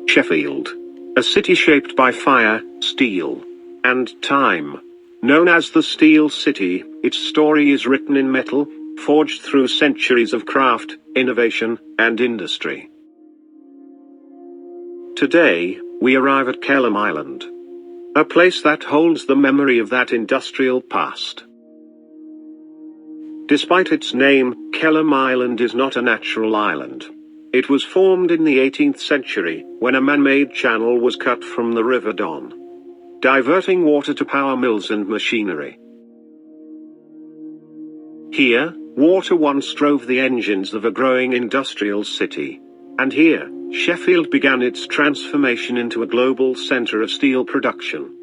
Sheffield. A city shaped by fire, steel, and time. Known as the Steel City, its story is written in metal, forged through centuries of craft, innovation, and industry. Today, we arrive at Kelham Island. A place that holds the memory of that industrial past. Despite its name, Kelham Island is not a natural island. It was formed in the 18th century, when a man-made channel was cut from the River Don, diverting water to power mills and machinery. Here, water once drove the engines of a growing industrial city. And here, Sheffield began its transformation into a global center of steel production.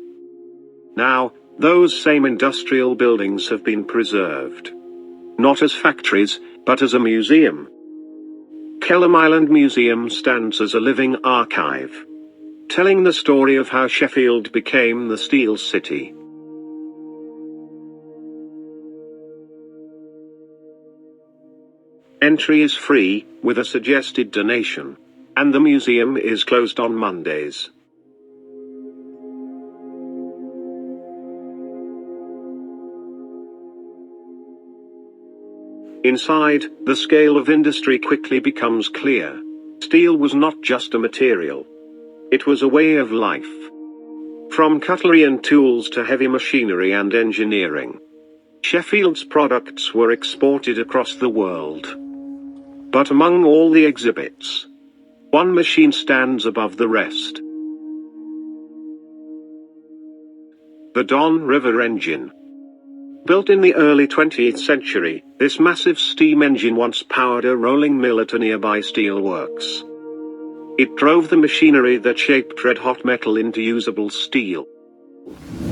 Now, those same industrial buildings have been preserved. Not as factories, but as a museum. Kelham Island Museum stands as a living archive, telling the story of how Sheffield became the Steel City. Entry is free, with a suggested donation, and the museum is closed on Mondays. Inside, the scale of industry quickly becomes clear. Steel was not just a material. It was a way of life. From cutlery and tools to heavy machinery and engineering, Sheffield's products were exported across the world. But among all the exhibits, one machine stands above the rest. The Don River engine. Built in the early 20th century, this massive steam engine once powered a rolling mill at a nearby steelworks. It drove the machinery that shaped red-hot metal into usable steel.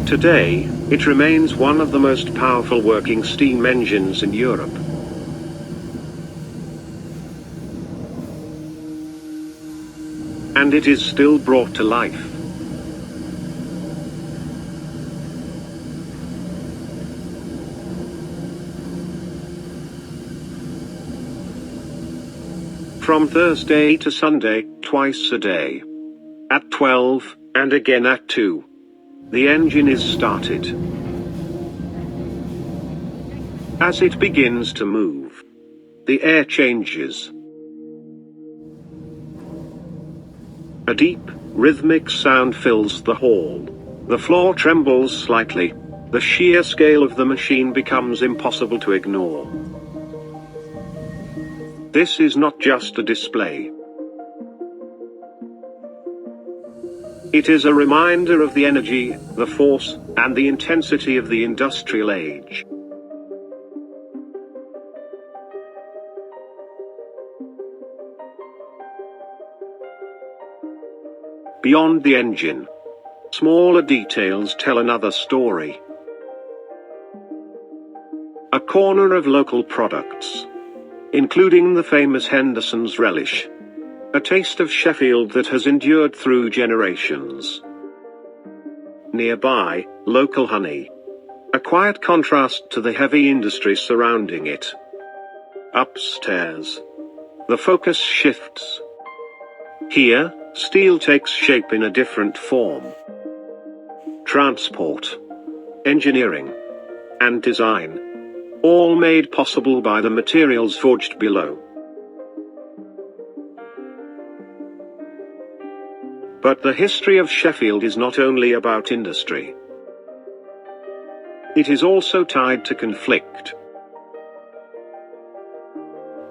Today, it remains one of the most powerful working steam engines in Europe. And it is still brought to life. From Thursday to Sunday, twice a day. At 12, and again at 2. The engine is started. As it begins to move, the air changes. A deep, rhythmic sound fills the hall. The floor trembles slightly. The sheer scale of the machine becomes impossible to ignore. This is not just a display. It is a reminder of the energy, the force, and the intensity of the industrial age. Beyond the engine, smaller details tell another story. A corner of local products, including the famous Henderson's relish, a taste of Sheffield that has endured through generations. Nearby, local honey, a quiet contrast to the heavy industry surrounding it. Upstairs, the focus shifts. Here, steel takes shape in a different form. Transport, engineering, and design, all made possible by the materials forged below. But the history of Sheffield is not only about industry. It is also tied to conflict.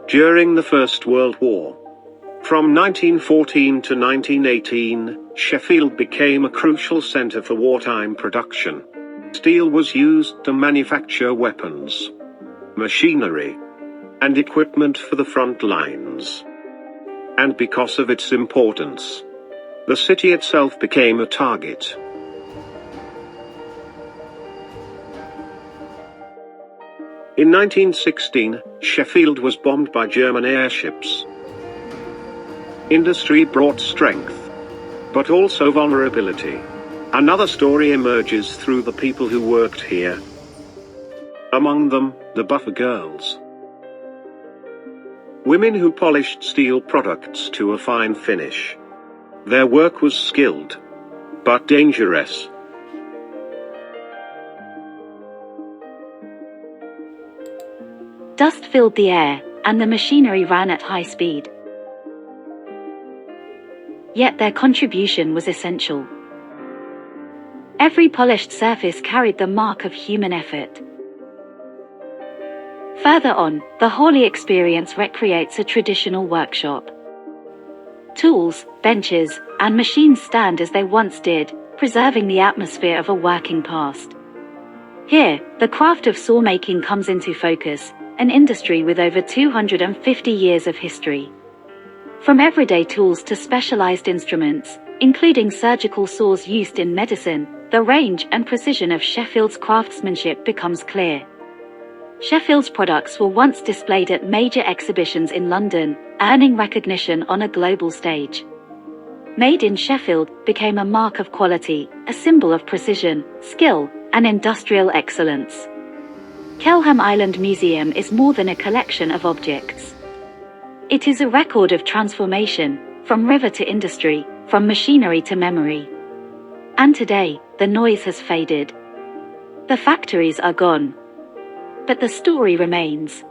During the First World War, from 1914 to 1918, Sheffield became a crucial centre for wartime production. Steel was used to manufacture weapons, machinery, and equipment for the front lines. And because of its importance, the city itself became a target. In 1916, Sheffield was bombed by German airships. Industry brought strength, but also vulnerability. Another story emerges through the people who worked here. Among them, the buffer girls. Women who polished steel products to a fine finish. Their work was skilled, but dangerous. Dust filled the air, and the machinery ran at high speed. Yet their contribution was essential. Every polished surface carried the mark of human effort. Further on, the Hawley Experience recreates a traditional workshop. Tools, benches, and machines stand as they once did, preserving the atmosphere of a working past. Here, the craft of saw-making comes into focus, an industry with over 250 years of history. From everyday tools to specialized instruments, including surgical saws used in medicine, the range and precision of Sheffield's craftsmanship becomes clear. Sheffield's products were once displayed at major exhibitions in London, earning recognition on a global stage. Made in Sheffield became a mark of quality, a symbol of precision, skill, and industrial excellence. Kelham Island Museum is more than a collection of objects. It is a record of transformation, from river to industry, from machinery to memory. And today, the noise has faded. The factories are gone. But the story remains.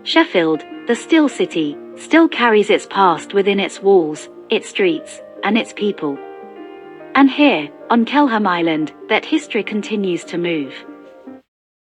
Sheffield, the steel city, still carries its past within its walls, its streets, and its people. And here, on Kelham Island, that history continues to move.